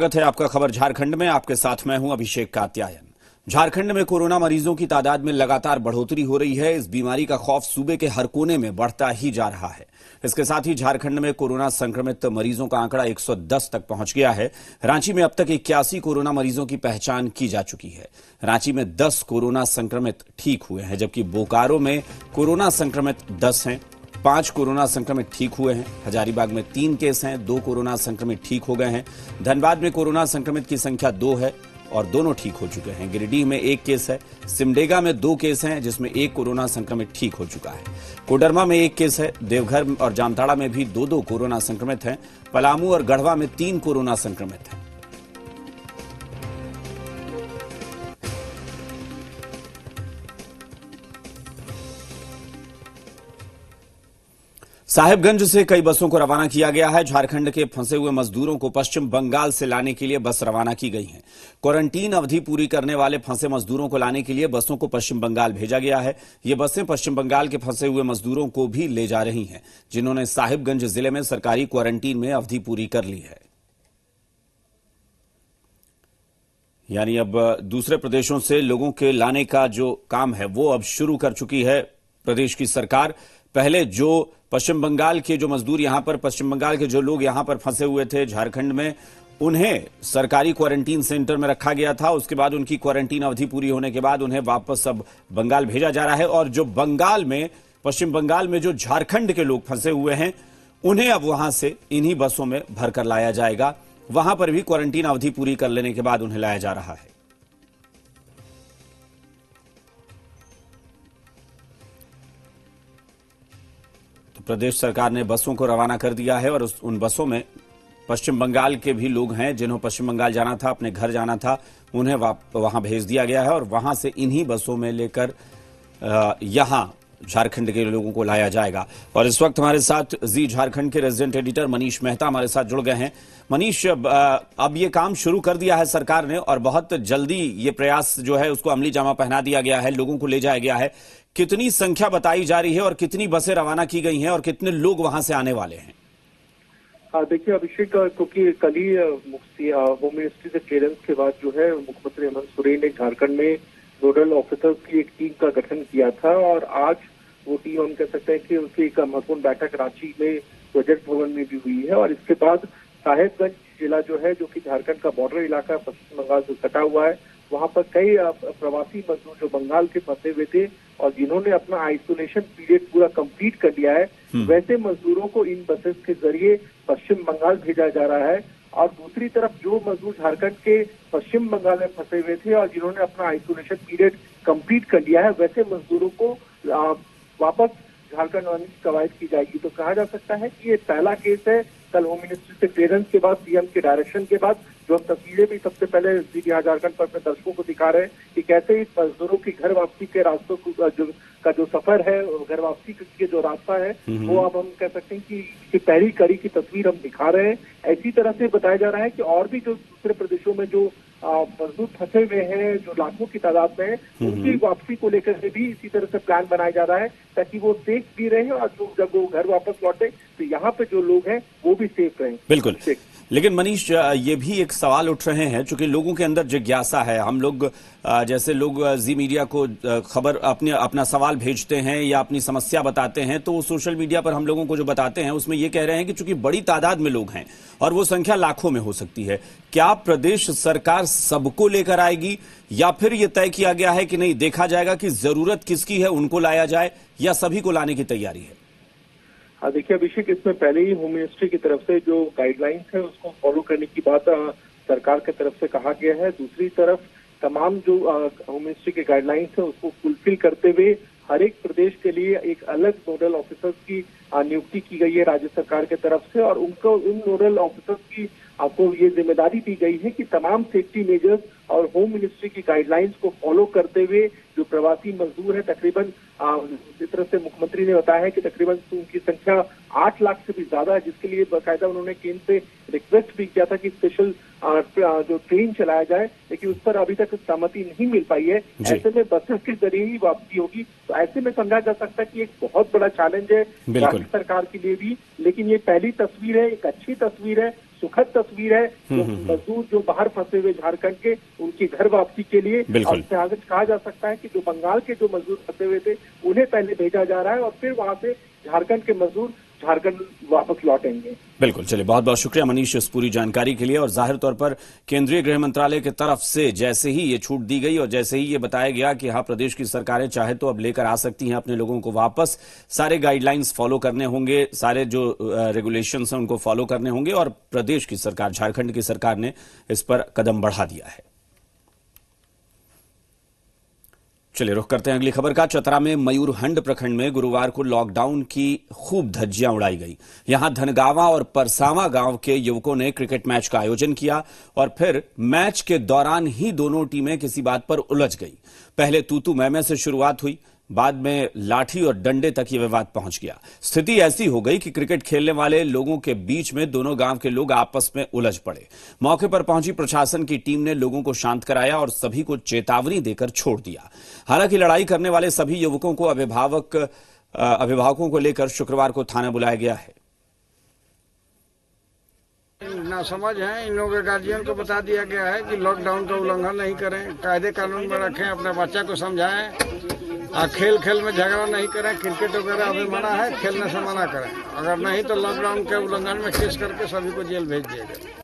स्वागत है आपका खबर झारखंड में। आपके साथ मैं हूं अभिषेक कात्यायन। झारखंड में कोरोना मरीजों की तादाद में लगातार बढ़ोतरी हो रही है। इस बीमारी का खौफ सूबे के हर कोने में बढ़ता ही जा रहा है। इसके साथ ही झारखंड में कोरोना संक्रमित मरीजों का आंकड़ा 110 तक पहुंच गया है। रांची में अब तक 81 कोरोना मरीजों की पहचान की जा चुकी है। रांची में 10 कोरोना संक्रमित ठीक हुए हैं, जबकि बोकारो में कोरोना संक्रमित 10 हैं। 5 कोरोना संक्रमित ठीक हुए हैं। हजारीबाग में 3 केस हैं, 2 कोरोना संक्रमित ठीक हो गए हैं। धनबाद में कोरोना संक्रमित की संख्या 2 है और दोनों ठीक हो चुके हैं। गिरिडीह में 1 केस है। सिमडेगा में 2 केस हैं, जिसमें 1 कोरोना संक्रमित ठीक हो चुका है। कोडरमा में 1 केस है। देवघर और जामताड़ा में भी 2-2 कोरोना संक्रमित हैं। पलामू और गढ़वा में 3 कोरोना संक्रमित हैं। साहिबगंज से कई बसों को रवाना किया गया है। झारखंड के फंसे हुए मजदूरों को पश्चिम बंगाल से लाने के लिए बस रवाना की गई है। क्वारंटीन अवधि पूरी करने वाले फंसे मजदूरों को लाने के लिए बसों को पश्चिम बंगाल भेजा गया है। ये बसें पश्चिम बंगाल के फंसे हुए मजदूरों को भी ले जा रही हैं, जिन्होंने साहिबगंज जिले में सरकारी क्वारंटीन में अवधि पूरी कर ली है। यानी अब दूसरे प्रदेशों से लोगों के लाने का जो काम है वो अब शुरू कर चुकी है प्रदेश की सरकार। पहले जो पश्चिम बंगाल के जो मजदूर यहां पर, पश्चिम बंगाल के जो लोग यहां पर फंसे हुए थे झारखंड में, उन्हें सरकारी क्वारंटीन सेंटर में रखा गया था। उसके बाद उनकी क्वारंटीन अवधि पूरी होने के बाद उन्हें वापस अब बंगाल भेजा जा रहा है। और जो बंगाल में, पश्चिम बंगाल में जो झारखंड के लोग फंसे हुए हैं, उन्हें अब वहां से इन्हीं बसों में भरकर लाया जाएगा। वहां पर भी क्वारंटीन अवधि पूरी कर लेने के बाद उन्हें लाया जा रहा है। प्रदेश सरकार ने बसों को रवाना कर दिया है और उन बसों में पश्चिम बंगाल के भी लोग हैं, जिन्हें पश्चिम बंगाल जाना था, अपने घर जाना था, उन्हें वहां भेज दिया गया है और वहां से इन्हीं बसों में लेकर यहां झारखंड के लोगों को लाया जाएगा। और इस वक्त हमारे साथ जी झारखंड के रेजिडेंट एडिटर मनीष मेहता हमारे साथ जुड़ गए हैं। मनीष, अब ये काम शुरू कर दिया है सरकार ने और बहुत जल्दी ये प्रयास जो है उसको अमली जामा पहना दिया गया है, लोगों को ले जाया गया है। कितनी संख्या बताई जा रही है और कितनी बसें रवाना की गई हैं और कितने लोग वहां से आने वाले हैं? देखिए अभिषेक, क्योंकि कल ही होम मिनिस्ट्री से क्लियरेंस के बाद जो है मुख्यमंत्री हेमंत सोरेन ने झारखंड में नोडल ऑफिसर्स की एक टीम का गठन किया था और आज वो टीम, हम कह सकते हैं कि उसकी एक महत्वपूर्ण बैठक रांची में प्रोजेक्ट भवन में भी हुई है। और इसके बाद साहेबगंज जिला जो है, जो कि झारखंड का बॉर्डर इलाका पश्चिम बंगाल से सटा हुआ है, वहां पर कई प्रवासी मजदूर जो बंगाल के फंसे हुए थे और जिन्होंने अपना आइसोलेशन पीरियड पूरा कंप्लीट कर लिया है, वैसे मजदूरों को इन बसेस के जरिए पश्चिम बंगाल भेजा जा रहा है। और दूसरी तरफ जो मजदूर झारखंड के पश्चिम बंगाल में फंसे हुए थे और जिन्होंने अपना आइसोलेशन पीरियड कंप्लीट कर लिया है, वैसे मजदूरों को वापस झारखंड लाने की कवायद की जाएगी। तो कहा जा सकता है कि ये पहला केस है। कल होम मिनिस्ट्री से क्लियरेंस के बाद, सीएम के डायरेक्शन के बाद, जो हम तस्वीरें भी सबसे पहले यहाँ झारखंड पर अपने दर्शकों को दिखा रहे हैं कि कैसे इस मजदूरों की घर वापसी के रास्तों का जो सफर है, घर वापसी के जो रास्ता है, वो अब हम कह सकते हैं कि पहली कड़ी की तस्वीर हम दिखा रहे हैं। ऐसी तरह से बताया जा रहा है कि और भी जो दूसरे प्रदेशों में जो मजदूर फंसे हुए हैं, जो लाखों की तादाद में है, उनकी वापसी को लेकर के भी इसी तरह से प्लान बनाया जा रहा है ताकि वो सेफ भी रहे और जब वो घर वापस लौटे तो यहाँ पे जो लोग हैं वो भी सेफ रहें। बिल्कुल। लेकिन मनीष, ये भी एक सवाल उठ रहे हैं, चूंकि लोगों के अंदर जिज्ञासा है। हम लोग जैसे लोग जी मीडिया को खबर अपना सवाल भेजते हैं या अपनी समस्या बताते हैं, तो सोशल मीडिया पर हम लोगों को जो बताते हैं उसमें ये कह रहे हैं कि चूंकि बड़ी तादाद में लोग हैं और वो संख्या लाखों में हो सकती है, क्या प्रदेश सरकार सबको लेकर आएगी या फिर ये तय किया गया है कि नहीं, देखा जाएगा कि जरूरत किसकी है उनको लाया जाए या सभी को लाने की तैयारी है? देखिए अभिषेक, इसमें पहले ही होम मिनिस्ट्री की तरफ से जो गाइडलाइंस है उसको फॉलो करने की बात सरकार की तरफ से कहा गया है। दूसरी तरफ तमाम जो होम मिनिस्ट्री के गाइडलाइंस है उसको फुलफिल करते हुए हर एक प्रदेश के लिए एक अलग नोडल ऑफिसर्स की नियुक्ति की गई है राज्य सरकार की तरफ से। और उनको उन नोडल ऑफिसर्स की आपको ये जिम्मेदारी दी गई है कि तमाम सेफ्टी मेजर्स और होम मिनिस्ट्री की गाइडलाइंस को फॉलो करते हुए जो प्रवासी मजदूर है, तकरीबन जिस तरह से मुख्यमंत्री ने बताया है कि तकरीबन उनकी संख्या 8 लाख से भी ज्यादा है, जिसके लिए बाकायदा उन्होंने केंद्र से रिक्वेस्ट भी किया था कि स्पेशल जो ट्रेन चलाया जाए, लेकिन उस पर अभी तक सहमति नहीं मिल पाई है। ऐसे में बसेस के जरिए ही वापसी होगी। तो ऐसे में समझा जा सकता है कि एक बहुत बड़ा चैलेंज है राज्य सरकार के लिए भी। लेकिन ये पहली तस्वीर है, एक अच्छी तस्वीर है। सुखद तस्वीर है। जो मजदूर जो बाहर फंसे हुए झारखंड के, उनकी घर वापसी के लिए अब से आगे कहा जा सकता है कि जो बंगाल के जो मजदूर फंसे हुए थे उन्हें पहले भेजा जा रहा है और फिर वहां से झारखंड के मजदूर झारखंड वापस लौटेंगे। बिल्कुल, चलिए बहुत बहुत शुक्रिया मनीष इस पूरी जानकारी के लिए। और जाहिर तौर पर केंद्रीय गृह मंत्रालय की तरफ से जैसे ही ये छूट दी गई और जैसे ही ये बताया गया कि हाँ प्रदेश की सरकारें चाहे तो अब लेकर आ सकती हैं अपने लोगों को वापस, सारे गाइडलाइंस फॉलो करने होंगे, सारे जो रेगुलेशंस हैं उनको फॉलो करने होंगे और प्रदेश की सरकार, झारखंड की सरकार ने इस पर कदम बढ़ा दिया है। चलिए रुख करते हैं अगली खबर का। चतरा में मयूरहंड प्रखंड में गुरुवार को लॉकडाउन की खूब धज्जियां उड़ाई गई। यहां धनगावा और परसावा गांव के युवकों ने क्रिकेट मैच का आयोजन किया और फिर मैच के दौरान ही दोनों टीमें किसी बात पर उलझ गई। पहले तू मैं से शुरुआत हुई, बाद में लाठी और डंडे तक ये विवाद पहुंच गया। स्थिति ऐसी हो गई कि क्रिकेट खेलने वाले लोगों के बीच में दोनों गांव के लोग आपस में उलझ पड़े। मौके पर पहुंची प्रशासन की टीम ने लोगों को शांत कराया और सभी को चेतावनी देकर छोड़ दिया। हालांकि लड़ाई करने वाले सभी युवकों को अभिभावकों को लेकर शुक्रवार को थाना बुलाया गया है। ना समझ है, इन लोगों के गार्जियन को बता दिया गया है कि लॉकडाउन का उल्लंघन नहीं करें, कायदे कानून में रखें, अपने बच्चा को समझाएं और खेल में झगड़ा नहीं करें। क्रिकेट वगैरह अभी मना है, खेलने से मना करें। अगर नहीं तो लॉकडाउन के उल्लंघन में केस करके सभी को जेल भेज दिया गया।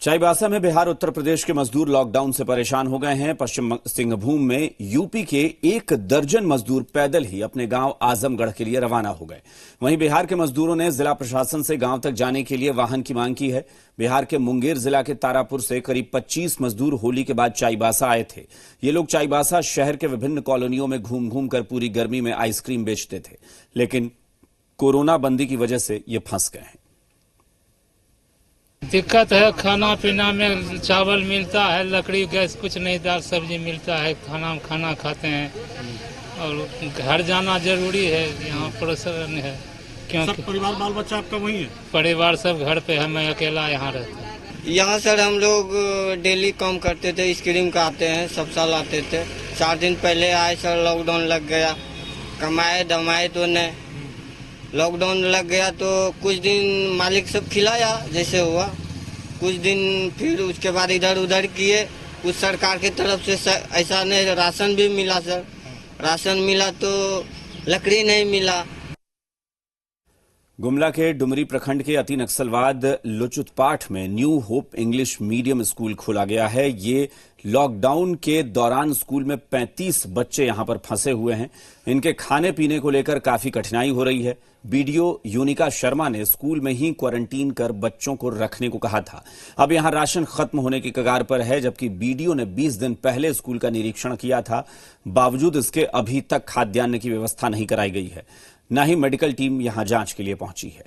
चाईबासा में बिहार उत्तर प्रदेश के मजदूर लॉकडाउन से परेशान हो गए हैं। पश्चिम सिंहभूम में यूपी के 1 दर्जन मजदूर पैदल ही अपने गांव आजमगढ़ के लिए रवाना हो गए। वहीं बिहार के मजदूरों ने जिला प्रशासन से गांव तक जाने के लिए वाहन की मांग की है। बिहार के मुंगेर जिला के तारापुर से करीब 25 मजदूर होली के बाद चाईबासा आए थे। ये लोग चाईबासा शहर के विभिन्न कॉलोनियों में घूम घूम कर पूरी गर्मी में आइसक्रीम बेचते थे, लेकिन कोरोना बंदी की वजह से ये फंस गए हैं। दिक्कत है, खाना पीना में चावल मिलता है, लकड़ी गैस कुछ नहीं, दाल सब्जी मिलता है, खाना खाते हैं और घर जाना जरूरी है। यहाँ परेशान है क्योंकि सब परिवार बाल बच्चा आपका वही है? परिवार सब घर पे है, मैं अकेला यहाँ रहता हूँ। यहाँ सर हम लोग डेली काम करते थे, स्क्रीम का आते हैं, सब साल आते थे। 4 दिन पहले आए सर, लॉकडाउन लग गया, कमाए दमाए तो नहीं। लॉकडाउन लग गया तो कुछ दिन मालिक सब खिलाया जैसे हुआ, कुछ दिन फिर उसके बाद इधर उधर किए। कुछ सरकार की तरफ से ऐसा नहीं, राशन भी मिला सर, राशन मिला तो लकड़ी नहीं मिला। गुमला के डुमरी प्रखंड के अति नक्सलवाद लुचुतपाठ में new hope English medium school खोला गया है। ये लॉकडाउन के दौरान स्कूल में 35 बच्चे यहां पर फंसे हुए हैं। इनके खाने पीने को लेकर काफी कठिनाई हो रही है। बीडीओ यूनिका शर्मा ने स्कूल में ही क्वारंटीन कर बच्चों को रखने को कहा था। अब यहां राशन खत्म होने की कगार पर है, जबकि बीडीओ ने 20 दिन पहले स्कूल का निरीक्षण किया था। बावजूद इसके अभी तक खाद्यान्न की व्यवस्था नहीं कराई गई है, न ही मेडिकल टीम यहां जांच के लिए पहुंची है।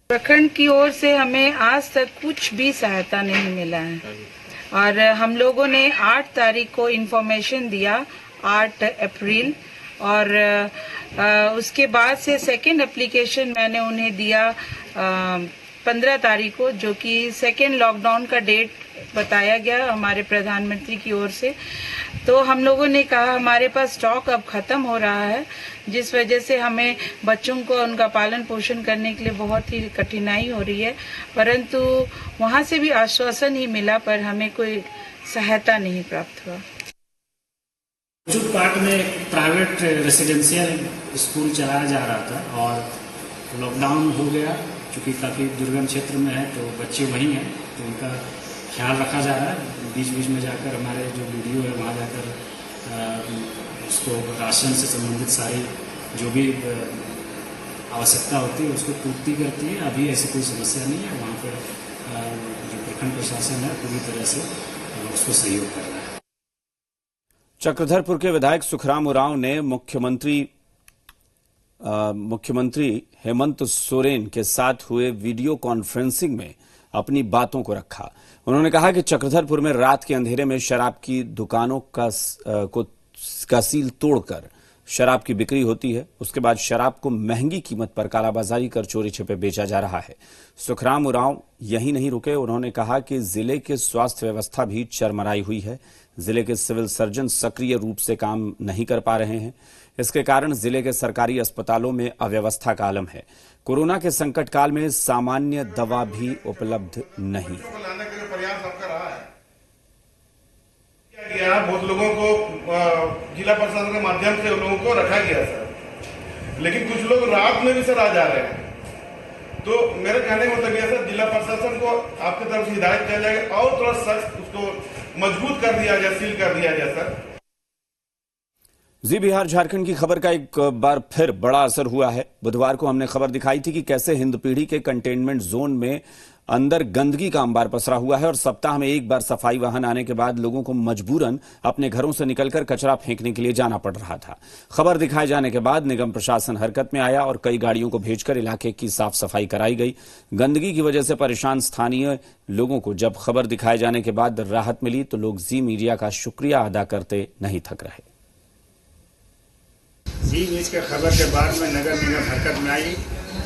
प्रखंड की ओर से हमें आज तक कुछ भी सहायता नहीं मिला है और हम लोगों ने 8 तारीख को इन्फॉर्मेशन दिया, 8 अप्रैल, और उसके बाद से सेकंड एप्लीकेशन मैंने उन्हें दिया 15 तारीख को, जो कि सेकंड लॉकडाउन का डेट बताया गया हमारे प्रधानमंत्री की ओर से। तो हम लोगों ने कहा हमारे पास स्टॉक अब खत्म हो रहा है, जिस वजह से हमें बच्चों को उनका पालन पोषण करने के लिए बहुत ही कठिनाई हो रही है। परंतु वहां से भी आश्वासन ही मिला, पर हमें कोई सहायता नहीं प्राप्त हुआ। लुचुतपाठ में एक प्राइवेट रेसिडेंशियल स्कूल चलाया जा रहा था और लॉकडाउन हो गया। चूँकि काफ़ी दुर्गम क्षेत्र में है तो बच्चे वहीं हैं, तो उनका ख्याल रखा जा रहा है। बीच बीच में जाकर हमारे जो वीडियो है वहाँ जाकर उसको राशन से संबंधित सारी जो भी आवश्यकता होती है उसको पूर्ति करती है। अभी ऐसी कोई समस्या नहीं है। वहाँ पर जो प्रखंड प्रशासन है पूरी तरह से उसको सहयोग कर रहा है। चक्रधरपुर के विधायक सुखराम उरांव ने मुख्यमंत्री हेमंत सोरेन के साथ हुए वीडियो कॉन्फ्रेंसिंग में अपनी बातों को रखा। उन्होंने कहा कि चक्रधरपुर में रात के अंधेरे में शराब की दुकानों का सील तोड़कर शराब की बिक्री होती है। उसके बाद शराब को महंगी कीमत पर कालाबाजारी कर चोरी छिपे बेचा जा रहा है। सुखराम उरांव यही नहीं रुके, उन्होंने कहा कि जिले की स्वास्थ्य व्यवस्था भी चरमराई हुई है। जिले के सिविल सर्जन सक्रिय रूप से काम नहीं कर पा रहे हैं। इसके कारण जिले के सरकारी अस्पतालों में अव्यवस्था का आलम है। कोरोना के संकट काल में सामान्य दवा भी उपलब्ध नहीं। लाने के लिए प्रयास आपका रहा है। गया बहुत लोगों को जिला प्रशासन के माध्यम से लोगों को रखा गया सर, लेकिन कुछ लोग रात में भी सर आ जा रहे हैं। तो मेरे कहने का मतलब यह सर, जिला प्रशासन को आपकी तरफ से हिदायत किया जाएगा और थोड़ा सख्त उसको मजबूत कर दिया जाए, सील कर दिया जाए सर। जी बिहार झारखंड की खबर का एक बार फिर बड़ा असर हुआ है। बुधवार को हमने खबर दिखाई थी कि कैसे हिंदपीढ़ी के कंटेनमेंट जोन में अंदर गंदगी का अंबार पसरा हुआ है और सप्ताह में एक बार सफाई वाहन आने के बाद लोगों को मजबूरन अपने घरों से निकलकर कचरा फेंकने के लिए जाना पड़ रहा था। खबर दिखाए जाने के बाद निगम प्रशासन हरकत में आया और कई गाड़ियों को भेजकर इलाके की साफ सफाई कराई गई। गंदगी की वजह से परेशान स्थानीय लोगों को जब खबर दिखाए जाने के बाद राहत मिली तो लोग जी मीडिया का शुक्रिया अदा करते नहीं थक रहे। जी न्यूज के खबर के बाद में नगर निगम हरकत में आई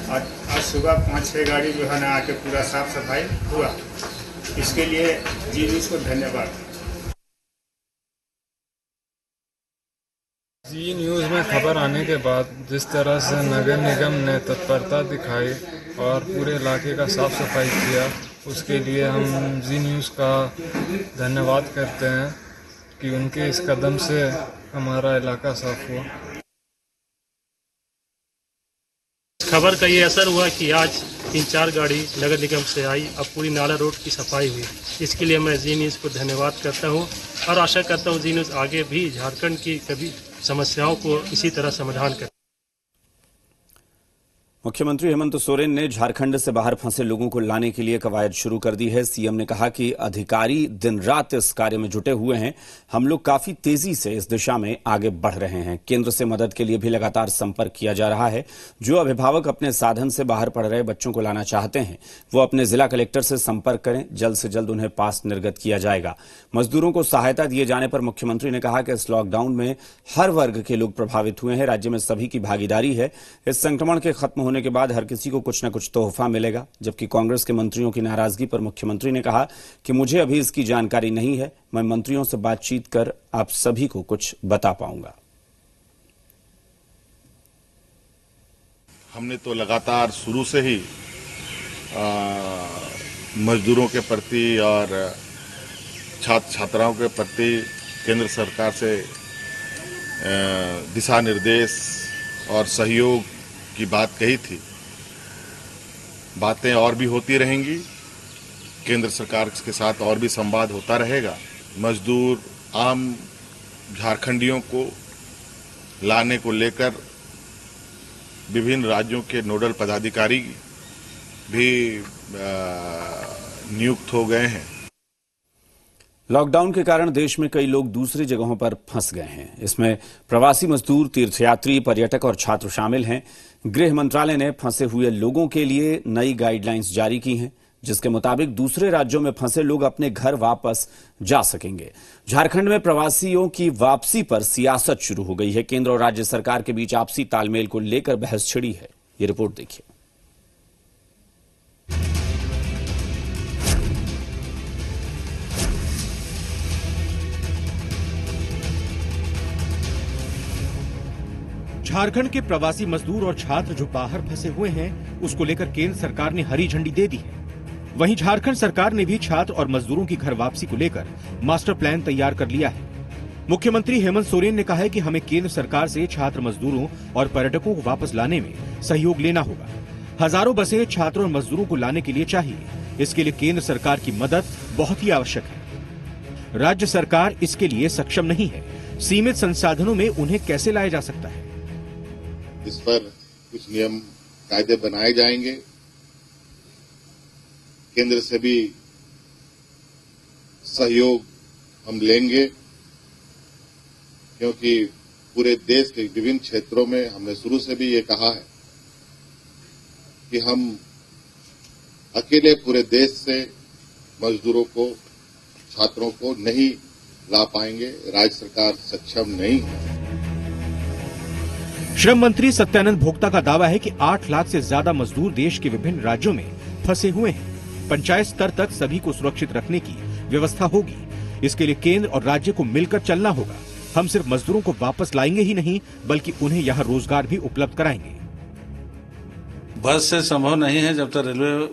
और आज सुबह 5-6 गाड़ी जो है ना आके पूरा साफ सफाई हुआ। इसके लिए जी न्यूज को धन्यवाद। जी न्यूज में खबर आने के बाद जिस तरह से नगर निगम ने तत्परता दिखाई और पूरे इलाके का साफ सफाई किया, उसके लिए हम जी न्यूज का धन्यवाद करते हैं कि उनके इस कदम से हमारा इलाका साफ हुआ। खबर का ये असर हुआ कि आज 3-4 गाड़ी नगर निगम से आई, अब पूरी नाला रोड की सफाई हुई। इसके लिए मैं जी न्यूज़ को धन्यवाद करता हूँ और आशा करता हूँ जी न्यूज़ आगे भी झारखंड की कभी समस्याओं को इसी तरह समाधान करे। मुख्यमंत्री हेमंत सोरेन ने झारखंड से बाहर फंसे लोगों को लाने के लिए कवायद शुरू कर दी है। सीएम ने कहा कि अधिकारी दिन रात इस कार्य में जुटे हुए हैं। हम लोग काफी तेजी से इस दिशा में आगे बढ़ रहे हैं। केंद्र से मदद के लिए भी लगातार संपर्क किया जा रहा है। जो अभिभावक अपने साधन से बाहर पढ़ रहे बच्चों को लाना चाहते हैं वो अपने जिला कलेक्टर से संपर्क करें। जल्द से जल्द उन्हें पास निर्गत किया जाएगा। मजदूरों को सहायता दिए जाने पर मुख्यमंत्री ने कहा कि इस लॉकडाउन में हर वर्ग के लोग प्रभावित हुए हैं। राज्य में सभी की भागीदारी है। इस संक्रमण के खत्म होने के बाद हर किसी को कुछ न कुछ तोहफा मिलेगा। जबकि कांग्रेस के मंत्रियों की नाराजगी पर मुख्यमंत्री ने कहा कि मुझे अभी इसकी जानकारी नहीं है, मैं मंत्रियों से बातचीत कर आप सभी को कुछ बता पाऊंगा। हमने तो लगातार शुरू से ही मजदूरों के प्रति और छात्र छात्राओं के प्रति केंद्र सरकार से दिशा निर्देश और सहयोग की बात कही थी। बातें और भी होती रहेंगी। केंद्र सरकार के साथ और भी संवाद होता रहेगा। मजदूर आम झारखंडियों को लाने को लेकर विभिन्न राज्यों के नोडल पदाधिकारी भी नियुक्त हो गए हैं। लॉकडाउन के कारण देश में कई लोग दूसरी जगहों पर फंस गए हैं। इसमें प्रवासी मजदूर, तीर्थयात्री, पर्यटक और छात्र शामिल हैं। गृह मंत्रालय ने फंसे हुए लोगों के लिए नई गाइडलाइंस जारी की हैं, जिसके मुताबिक दूसरे राज्यों में फंसे लोग अपने घर वापस जा सकेंगे। झारखंड में प्रवासियों की वापसी पर सियासत शुरू हो गई है। केंद्र और राज्य सरकार के बीच आपसी तालमेल को लेकर बहस छिड़ी है। ये रिपोर्ट देखिए। झारखंड के प्रवासी मजदूर और छात्र जो बाहर फंसे हुए हैं, उसको लेकर केंद्र सरकार ने हरी झंडी दे दी है। वहीं झारखंड सरकार ने भी छात्र और मजदूरों की घर वापसी को लेकर मास्टर प्लान तैयार कर लिया है। मुख्यमंत्री हेमंत सोरेन ने कहा है कि हमें केंद्र सरकार से छात्र मजदूरों और पर्यटकों को वापस लाने में सहयोग लेना होगा। हजारों बसें छात्रों और मजदूरों को लाने के लिए चाहिए। इसके लिए केंद्र सरकार की मदद बहुत ही आवश्यक है। राज्य सरकार इसके लिए सक्षम नहीं है। सीमित संसाधनों में उन्हें कैसे लाया जा सकता है? इस पर कुछ नियम कायदे बनाए जाएंगे। केंद्र से भी सहयोग हम लेंगे, क्योंकि पूरे देश के विभिन्न क्षेत्रों में हमने शुरू से भी ये कहा है कि हम अकेले पूरे देश से मजदूरों को, छात्रों को नहीं ला पाएंगे। राज्य सरकार सक्षम नहीं है। श्रम मंत्री सत्यानंद भोक्ता का दावा है कि 8 लाख से ज्यादा मजदूर देश के विभिन्न राज्यों में फंसे हुए हैं। पंचायत स्तर तक सभी को सुरक्षित रखने की व्यवस्था होगी। इसके लिए केंद्र और राज्य को मिलकर चलना होगा। हम सिर्फ मजदूरों को वापस लाएंगे ही नहीं, बल्कि उन्हें यहाँ रोजगार भी उपलब्ध कराएंगे। बस से संभव नहीं है जब तक रेलवे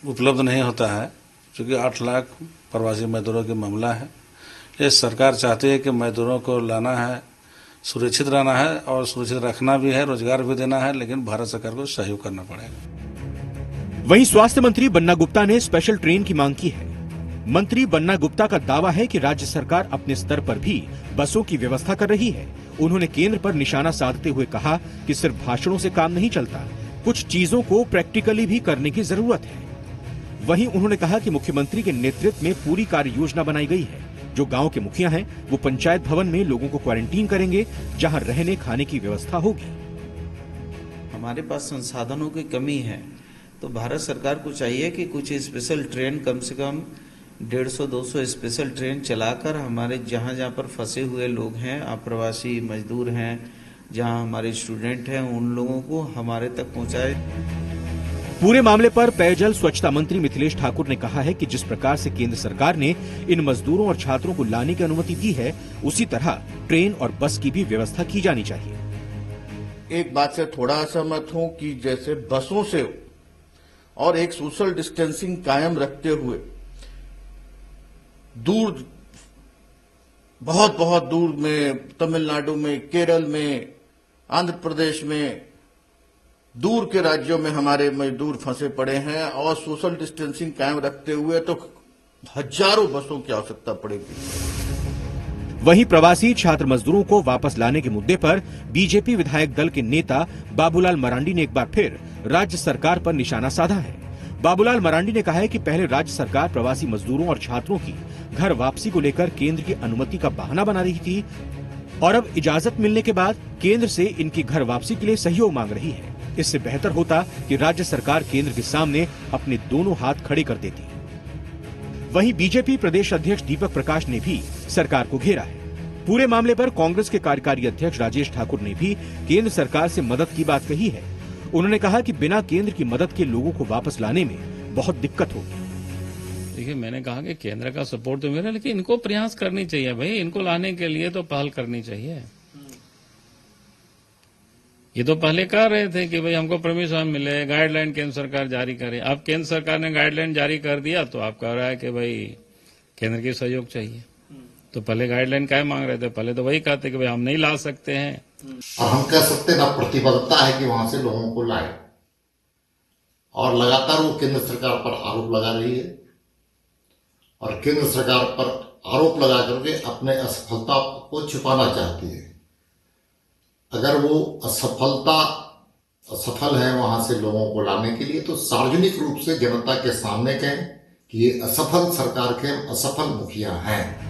उपलब्ध नहीं होता है, क्योंकि 8 लाख प्रवासी मजदूरों का मामला है। ये सरकार चाहती है कि मजदूरों को लाना है, सुरक्षित रहना है और सुरक्षित रखना भी है, रोजगार भी देना है, लेकिन भारत सरकार को सहयोग करना पड़ेगा। वहीं स्वास्थ्य मंत्री बन्ना गुप्ता ने स्पेशल ट्रेन की मांग की है। मंत्री बन्ना गुप्ता का दावा है कि राज्य सरकार अपने स्तर पर भी बसों की व्यवस्था कर रही है। उन्होंने केंद्र पर निशाना साधते हुए कहा कि सिर्फ भाषणों से काम नहीं चलता, कुछ चीजों को प्रैक्टिकली भी करने की जरूरत है। वहीं उन्होंने कहा कि मुख्यमंत्री के नेतृत्व में पूरी कार्य योजना बनाई गई है। जो गांव के मुखिया हैं, वो पंचायत भवन में लोगों को क्वारंटीन करेंगे, जहां रहने खाने की व्यवस्था होगी। हमारे पास संसाधनों की कमी है, तो भारत सरकार को चाहिए कि कुछ स्पेशल ट्रेन, कम से कम 150-200 स्पेशल ट्रेन चलाकर हमारे जहां पर फंसे हुए लोग हैं, अप्रवासी मजदूर हैं, जहां हमारे स्टूडेंट हैं, उन लोगों को हमारे तक पहुंचाए। पूरे मामले पर पेयजल स्वच्छता मंत्री मिथिलेश ठाकुर ने कहा है कि जिस प्रकार से केंद्र सरकार ने इन मजदूरों और छात्रों को लाने की अनुमति दी है, उसी तरह ट्रेन और बस की भी व्यवस्था की जानी चाहिए। एक बात से थोड़ा असहमत हूं कि जैसे बसों से और एक सोशल डिस्टेंसिंग कायम रखते हुए दूर, बहुत दूर में, तमिलनाडु में, केरल में, आंध्र प्रदेश में, दूर के राज्यों में हमारे मजदूर फंसे पड़े हैं और सोशल डिस्टेंसिंग कायम रखते हुए तो हजारों बसों की आवश्यकता पड़ेगी। वहीं प्रवासी छात्र मजदूरों को वापस लाने के मुद्दे पर बीजेपी विधायक दल के नेता बाबूलाल मरांडी ने एक बार फिर राज्य सरकार पर निशाना साधा है। बाबूलाल मरांडी ने कहा है कि पहले राज्य सरकार प्रवासी मजदूरों और छात्रों की घर वापसी को लेकर केंद्र की अनुमति का बहाना बना रही थी और अब इजाजत मिलने के बाद केंद्र से इनकी घर वापसी के लिए सहयोग मांग रही है। इससे बेहतर होता कि राज्य सरकार केंद्र के सामने अपने दोनों हाथ खड़े कर देती। वहीं बीजेपी प्रदेश अध्यक्ष दीपक प्रकाश ने भी सरकार को घेरा है। पूरे मामले पर कांग्रेस के कार्यकारी अध्यक्ष राजेश ठाकुर ने भी केंद्र सरकार से मदद की बात कही है। उन्होंने कहा कि बिना केंद्र की मदद के लोगों को वापस लाने में बहुत दिक्कत होगी। देखिए, मैंने कहा कि केंद्र का सपोर्ट तो मेरा, लेकिन इनको प्रयास करनी चाहिए भाई, इनको लाने के लिए तो पहल करनी चाहिए। ये तो पहले कह रहे थे कि भाई हमको परमिशन मिले, गाइडलाइन केंद्र सरकार जारी करे। अब केंद्र सरकार ने गाइडलाइन जारी कर दिया तो आप कह रहा है कि भाई केंद्र की सहयोग चाहिए। तो पहले गाइडलाइन क्या मांग रहे थे? पहले तो वही कहते कि भाई हम नहीं ला सकते हैं। और हम कह सकते हैं ना, प्रतिबद्धता है कि वहां से लोगों को लाए, और लगातार वो केंद्र सरकार पर आरोप लगा रही है और केंद्र सरकार पर आरोप लगा करके अपने असफलता को छुपाना चाहती है। अगर वो असफल है वहां से लोगों को लाने के लिए, तो सार्वजनिक रूप से जनता के सामने कहें कि ये असफल सरकार के असफल मुखिया हैं।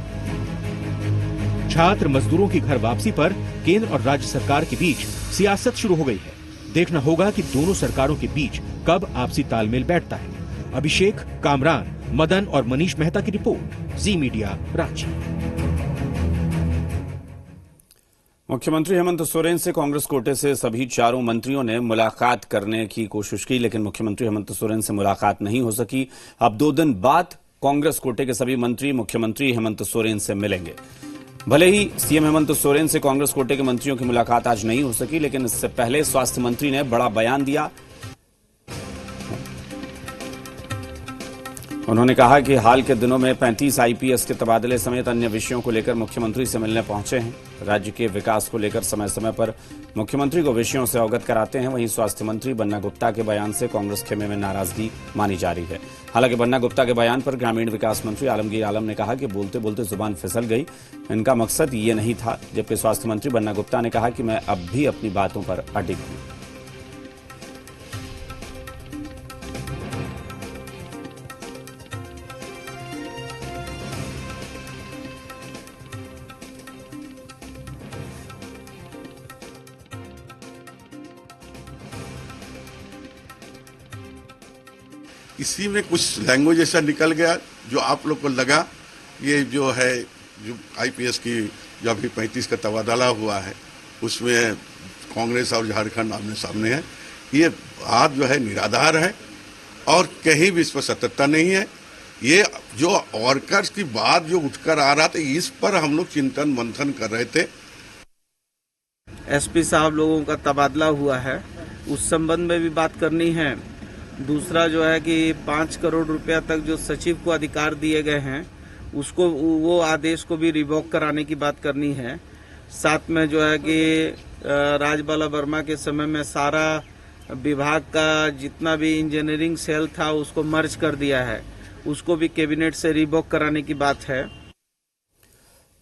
छात्र मजदूरों की घर वापसी पर केंद्र और राज्य सरकार के बीच सियासत शुरू हो गई है। देखना होगा कि दोनों सरकारों के बीच कब आपसी तालमेल बैठता है। अभिषेक, कामरान, मदन और मनीष मेहता की रिपोर्ट, जी मीडिया, रांची। मुख्यमंत्री हेमंत सोरेन से कांग्रेस कोटे से सभी चारों मंत्रियों ने मुलाकात करने की कोशिश की, लेकिन मुख्यमंत्री हेमंत सोरेन से मुलाकात नहीं हो सकी। अब 2 दिन बाद कांग्रेस कोटे के सभी मंत्री मुख्यमंत्री हेमंत सोरेन से मिलेंगे। भले ही सीएम हेमंत सोरेन से कांग्रेस कोटे के मंत्रियों की मुलाकात आज नहीं हो सकी, लेकिन इससे पहले स्वास्थ्य मंत्री ने बड़ा बयान दिया। उन्होंने कहा कि हाल के दिनों में 35 आईपीएस के तबादले समेत अन्य विषयों को लेकर मुख्यमंत्री से मिलने पहुंचे हैं। राज्य के विकास को लेकर समय समय पर मुख्यमंत्री को विषयों से अवगत कराते हैं। वहीं स्वास्थ्य मंत्री बन्ना गुप्ता के बयान से कांग्रेस खेमे में नाराजगी मानी जा रही है। हालांकि बन्ना गुप्ता के बयान पर ग्रामीण विकास मंत्री आलमगीर आलम ने कहा कि बोलते बोलते जुबान फिसल गई, इनका मकसद ये नहीं था। जबकि स्वास्थ्य मंत्री बन्ना गुप्ता ने कहा कि मैं अब भी अपनी बातों पर अडिग हूं। इसी में कुछ लैंग्वेज ऐसा निकल गया जो आप लोग को लगा ये जो है, जो आईपीएस की जो अभी 35 का तबादला हुआ है उसमें कांग्रेस और झारखंड आमने सामने है। ये बात जो है निराधार है और कहीं भी इस पर सत्यता नहीं है। ये जो वर्कर्स की बात जो उठकर आ रहा था, इस पर हम लोग चिंतन मंथन कर रहे थे। एसपी साहब लोगों का तबादला हुआ है उस संबंध में भी बात करनी है। दूसरा जो है कि 5 करोड़ रुपया तक जो सचिव को अधिकार दिए गए हैं उसको वो आदेश को भी रिवोक कराने की बात करनी है। साथ में जो है कि राजबाला वर्मा के समय में सारा विभाग का जितना भी इंजीनियरिंग सेल था उसको मर्ज कर दिया है, उसको भी कैबिनेट से रिवोक कराने की बात है।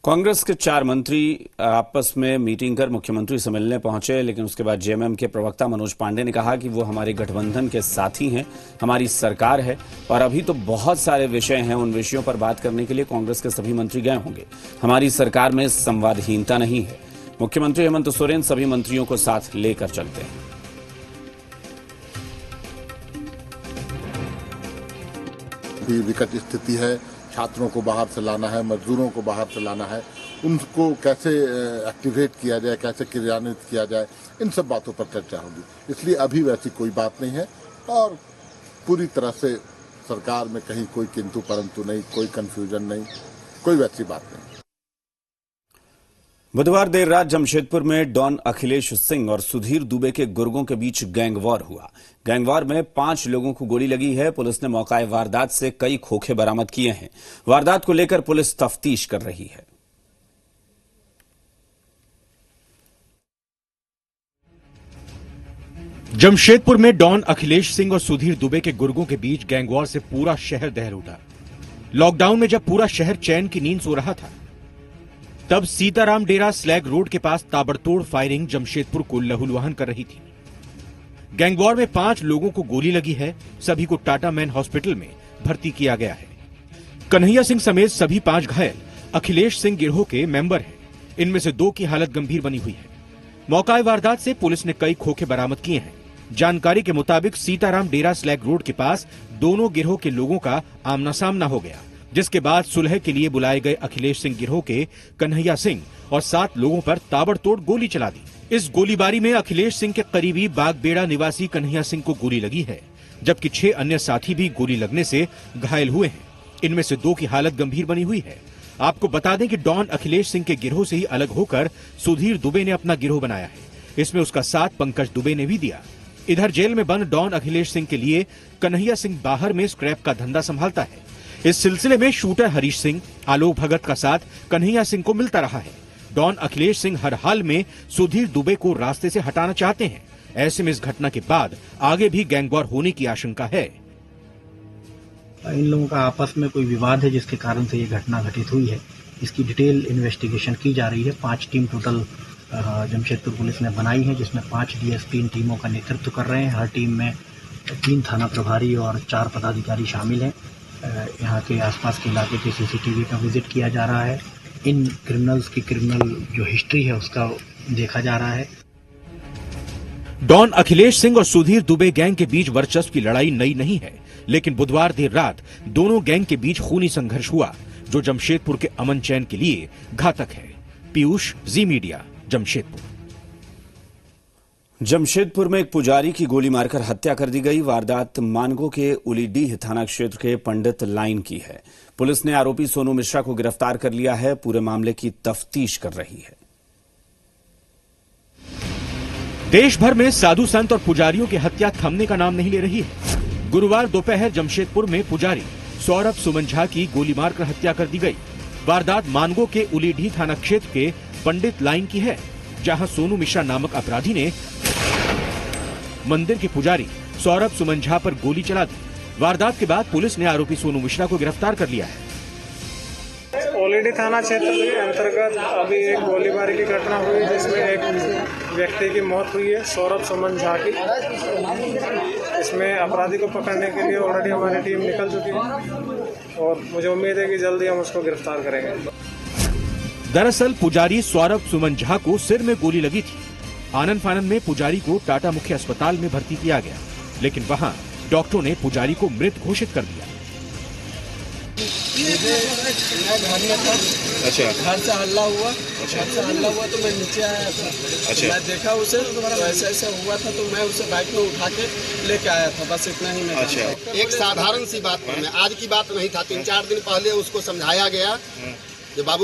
कांग्रेस के 4 मंत्री आपस में मीटिंग कर मुख्यमंत्री से मिलने पहुंचे, लेकिन उसके बाद जेएमएम के प्रवक्ता मनोज पांडे ने कहा कि वो हमारे गठबंधन के साथी हैं, हमारी सरकार है और अभी तो बहुत सारे विषय हैं, उन विषयों पर बात करने के लिए कांग्रेस के सभी मंत्री गए होंगे। हमारी सरकार में संवादहीनता नहीं है। मुख्यमंत्री हेमंत सोरेन सभी मंत्रियों को साथ लेकर चलते हैं। विकट स्थिति है, छात्रों को बाहर से लाना है, मजदूरों को बाहर से लाना है, उनको कैसे एक्टिवेट किया जाए, कैसे क्रियान्वित किया जाए, इन सब बातों पर चर्चा होगी। इसलिए अभी वैसी कोई बात नहीं है और पूरी तरह से सरकार में कहीं कोई किंतु परंतु नहीं, कोई कंफ्यूजन नहीं, कोई वैसी बात नहीं। बुधवार देर रात जमशेदपुर में डॉन अखिलेश सिंह और सुधीर दुबे के गुर्गों के बीच गैंगवॉर हुआ। गैंगवॉर में 5 लोगों को गोली लगी है। पुलिस ने मौके वारदात से कई खोखे बरामद किए हैं। वारदात को लेकर पुलिस तफ्तीश कर रही है। जमशेदपुर में डॉन अखिलेश सिंह और सुधीर दुबे के गुर्गों के बीच गैंगवॉर से पूरा शहर दहल उठा। लॉकडाउन में जब पूरा शहर चैन की नींद सो रहा था, तब सीताराम डेरा स्लैग रोड के पास ताबड़तोड़ फायरिंग जमशेदपुर को लहूलुहान कर रही थी। गैंगवॉर में 5 लोगों को गोली लगी है। सभी को टाटा मैन हॉस्पिटल में भर्ती किया गया है। कन्हैया सिंह समेत सभी 5 घायल अखिलेश सिंह गिरोह के मेंबर हैं। इनमें से 2 की हालत गंभीर बनी हुई है। मौका वारदात से पुलिस ने कई खोखे बरामद किए हैं। जानकारी के मुताबिक सीताराम डेरा स्लैग रोड के पास दोनों गिरोह के लोगों का आमना सामना हो गया, जिसके बाद सुलह के लिए बुलाए गए अखिलेश सिंह गिरोह के कन्हैया सिंह और 7 लोगों पर ताबड़तोड़ गोली चला दी। इस गोलीबारी में अखिलेश सिंह के करीबी बागबेड़ा निवासी कन्हैया सिंह को गोली लगी है, जबकि 6 अन्य साथी भी गोली लगने से घायल हुए हैं। इनमें से 2 की हालत गंभीर बनी हुई है। आपको बता दें कि डॉन अखिलेश सिंह के गिरोह से ही अलग होकर सुधीर दुबे ने अपना गिरोह बनाया है। इसमें उसका साथ पंकज दुबे ने भी दिया। इधर जेल में बंद डॉन अखिलेश सिंह के लिए कन्हैया सिंह बाहर में स्क्रैप का धंधा संभालता है। इस सिलसिले में शूटर हरीश सिंह, आलोक भगत का साथ कन्हैया सिंह को मिलता रहा है। डॉन अखिलेश सिंह हर हाल में सुधीर दुबे को रास्ते से हटाना चाहते हैं। ऐसे में इस घटना के बाद आगे भी गैंगवॉर होने की आशंका है। इन लोगों का आपस में कोई विवाद है जिसके कारण से ये घटना घटित हुई है। इसकी डिटेल इन्वेस्टिगेशन की जा रही है। 5 टीम टोटल जमशेदपुर पुलिस ने बनाई है, जिसमें 5 डीएसपी इन टीमों का नेतृत्व कर रहे हैं। हर टीम में 3 थाना प्रभारी और 4 पदाधिकारी शामिल हैं। यहाँ के आसपास के इलाके के सीसीटीवी का विजिट किया जा रहा है। इन क्रिमिनल्स की क्रिमिनल जो हिस्ट्री है उसका देखा जा रहा है। डॉन अखिलेश सिंह और सुधीर दुबे गैंग के बीच वर्चस्व की लड़ाई नई नहीं है, लेकिन बुधवार देर रात दोनों गैंग के बीच खूनी संघर्ष हुआ, जो जमशेदपुर के अमन चैन के लिए घातक है। पीयूष, जी मीडिया, जमशेदपुर। जमशेदपुर में एक पुजारी की गोली मारकर हत्या कर दी गई। वारदात मानगो के उलीडीह थाना क्षेत्र के पंडित लाइन की है। पुलिस ने आरोपी सोनू मिश्रा को गिरफ्तार कर लिया है। पूरे मामले की तफ्तीश कर रही है। देश भर में साधु संत और पुजारियों की हत्या थमने का नाम नहीं ले रही है। गुरुवार दोपहर जमशेदपुर में पुजारी सौरभ सुमन झा की गोली मारकर हत्या कर दी गई। वारदात मानगो के उलीडीह थाना क्षेत्र के पंडित लाइन की है, जहां सोनू मिश्रा नामक अपराधी ने मंदिर के पुजारी सौरभ सुमन झा पर गोली चला दी। वारदात के बाद पुलिस ने आरोपी सोनू मिश्रा को गिरफ्तार कर लिया है। ओलीडी थाना क्षेत्र के अंतर्गत अभी एक गोलीबारी की घटना हुई, जिसमें एक व्यक्ति की मौत हुई है, सौरभ सुमन झा की। इसमें अपराधी को पकड़ने के लिए ऑलरेडी हमारी टीम निकल चुकी है और मुझे उम्मीद है कि जल्दी हम उसको गिरफ्तार करेंगे। दरअसल पुजारी सौरभ सुमन झा को सिर में गोली लगी थी। आनन फानन में पुजारी को टाटा मुख्य अस्पताल में भर्ती किया गया, लेकिन वहां डॉक्टरों ने पुजारी को मृत घोषित कर दिया। मैं घर में था। अच्छा। घर से हल्ला हुआ। अच्छा। घर से हल्ला हुआ तो मैं नीचे आया था। अच्छा। मैं देखा उसे तो ऐसा ऐसा हुआ था, तो मैं उसे बाइक में उठा के लेके आया था। बस इतना ही मैं। अच्छा। एक साधारण सी बात पर, मैं आज की बात नहीं था, 3-4 दिन पहले उसको समझाया गया कि बाबू